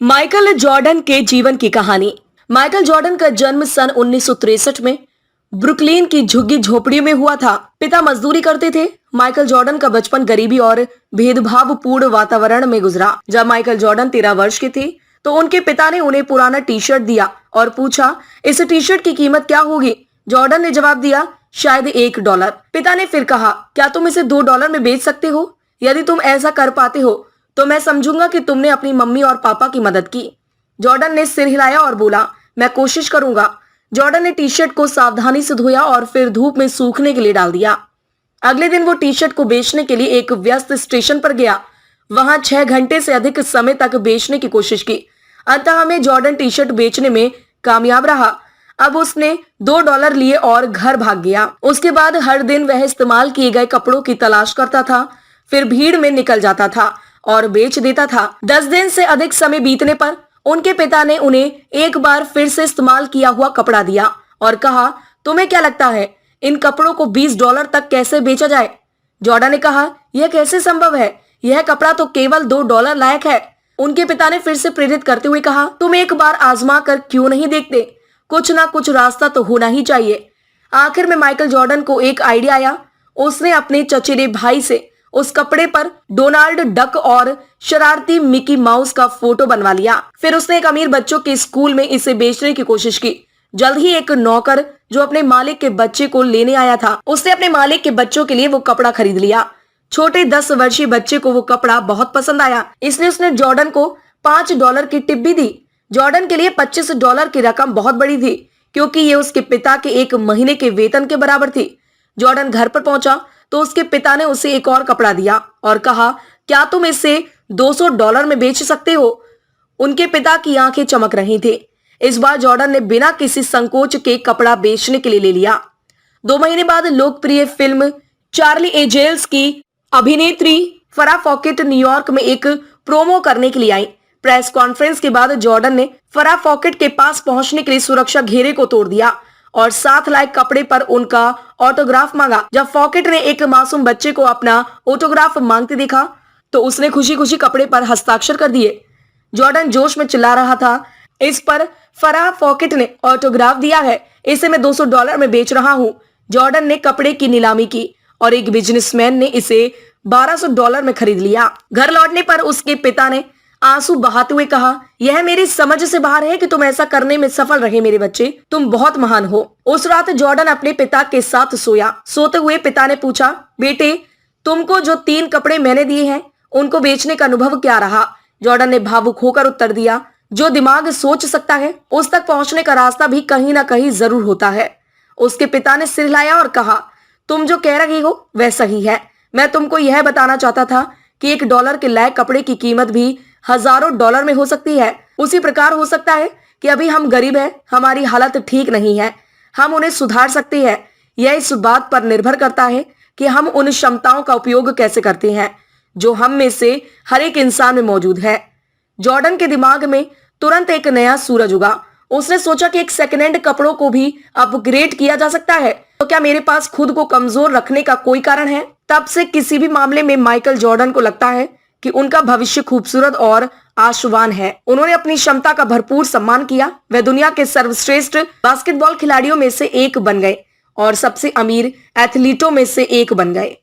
Michael Jordan के जीवन की कहानी। माइकल जॉर्डन का जन्म सन 1963 में ब्रुकलिन की झुग्गी झोपड़ी में हुआ था। पिता मजदूरी करते थे। माइकल जॉर्डन का बचपन गरीबी और भेदभावपूर्ण वातावरण में गुजरा। जब माइकल जॉर्डन 13 वर्ष के थे तो उनके पिता ने उन्हें पुराना टी शर्ट दिया और पूछा, इस टी शर्ट की कीमत क्या होगी? जॉर्डन ने जवाब दिया, शायद $1। पिता ने फिर कहा, क्या तुम इसे $2 में बेच सकते हो? यदि तुम ऐसा कर पाते हो तो मैं समझूंगा कि तुमने अपनी मम्मी और पापा की मदद की। जॉर्डन ने सिर हिलाया और बोला, मैं कोशिश करूंगा। जॉर्डन ने टी शर्ट को सावधानी से धोया और फिर धूप में सूखने के लिए डाल दिया। अगले दिन वो टी शर्ट को बेचने के लिए एक व्यस्त स्टेशन पर गया। वहां 6 घंटे से अधिक समय तक बेचने की कोशिश की। अंततः में जॉर्डन टी शर्ट बेचने में कामयाब रहा। अब उसने $2 लिए और घर भाग गया। उसके बाद हर दिन वह इस्तेमाल किए गए कपड़ों की तलाश करता था, फिर भीड़ में निकल जाता था और बेच देता था। 10 दिन से अधिक समय बीतने पर उनके पिता ने उन्हें एक बार फिर से इस्तेमाल किया हुआ कपड़ा दिया और कहा, तुम्हें क्या लगता है इन कपड़ों को $20 तक कैसे बेचा जाए? जॉर्डन ने कहा, यह कैसे संभव है? यह कपड़ा तो केवल $2 लायक है। उनके पिता ने फिर से प्रेरित करते हुए कहा, तुम एक बार आजमा कर क्यों नहीं देखते? कुछ ना कुछ रास्ता तो होना ही चाहिए। आखिर में माइकल जॉर्डन को एक आइडिया आया। उसने अपने चचेरे भाई से उस कपड़े पर डोनाल्ड डक और शरारती मिकी माउस का फोटो बनवा लिया। फिर उसने एक अमीर बच्चों के स्कूल में इसे बेचने की कोशिश की। जल्द ही एक नौकर जो अपने मालिक के बच्चे को लेने आया था, उसने अपने मालिक के बच्चों के लिए वो कपड़ा खरीद लिया। छोटे 10 वर्षीय बच्चे को वो कपड़ा बहुत पसंद आया, इसलिए उसने जॉर्डन को $5 की टिप भी दी। जॉर्डन के लिए $25 की रकम बहुत बड़ी थी, क्योंकि ये उसके पिता के एक महीने के वेतन के बराबर थी। जॉर्डन घर पर पहुंचा तो उसके पिता ने उसे एक और कपड़ा दिया और कहा, क्या तुम इसे $200 में बेच सकते हो? उनके पिता की आंखें चमक रही थी। इस बार जॉर्डन ने बिना किसी संकोच के कपड़ा बेचने के लिए ले लिया। 2 महीने बाद लोकप्रिय फिल्म चार्ली एंजल्स की अभिनेत्री फराह फॉकेट न्यूयॉर्क में एक प्रोमो करने के लिए आई। प्रेस कॉन्फ्रेंस के बाद जॉर्डन ने फराह फॉकेट के पास पहुंचने के लिए सुरक्षा घेरे को तोड़ दिया और साथ लाए कपड़े पर उनका ऑटोग्राफ मांगा। जब फॉकेट ने एक मासूम बच्चे को अपना ऑटोग्राफ मांगते देखा तो उसने खुशी खुशी कपड़े पर हस्ताक्षर कर दिए। जॉर्डन जोश में चिल्ला रहा था, इस पर फराह फॉकेट ने ऑटोग्राफ दिया है, इसे मैं $200 में बेच रहा हूँ। जॉर्डन ने कपड़े की नीलामी की और एक बिजनेसमैन ने इसे $1200 में खरीद लिया। घर लौटने पर उसके पिता ने आंसू बहाते हुए कहा, यह मेरी समझ से बाहर है कि तुम ऐसा करने में सफल रहे मेरे बच्चे, तुम बहुत महान हो। उस रात जॉर्डन अपने पिता के साथ सोया। सोते हुए पिता ने पूछा, बेटे तुमको जो 3 कपड़े मैंने दिए हैं उनको बेचने का अनुभव क्या रहा? जॉर्डन ने भावुक होकर उत्तर दिया, जो दिमाग सोच सकता है उस तक पहुंचने का रास्ता भी कहीं ना कहीं जरूर होता है। उसके पिता ने सिर हिलाया और कहा, तुम जो कह रही हो वह सही है। मैं तुमको यह बताना चाहता था कि $1 के लायक कपड़े की कीमत भी हजारों डॉलर में हो सकती है। उसी प्रकार हो सकता है कि अभी हम गरीब हैं, हमारी हालत ठीक नहीं है, हम उन्हें सुधार सकते हैं। यह इस बात पर निर्भर करता है कि हम उन क्षमताओं का उपयोग कैसे करते हैं जो हम में से हर एक इंसान में मौजूद है। जॉर्डन के दिमाग में तुरंत एक नया सूरज उगा। उसने सोचा कि एक सेकेंड हैंड कपड़ों को भी अपग्रेड किया जा सकता है, तो क्या मेरे पास खुद को कमजोर रखने का कोई कारण है? तब से किसी भी मामले में माइकल जॉर्डन को लगता है कि उनका भविष्य खूबसूरत और आशावान है। उन्होंने अपनी क्षमता का भरपूर सम्मान किया। वे दुनिया के सर्वश्रेष्ठ बास्केटबॉल खिलाड़ियों में से एक बन गए और सबसे अमीर एथलीटों में से एक बन गए।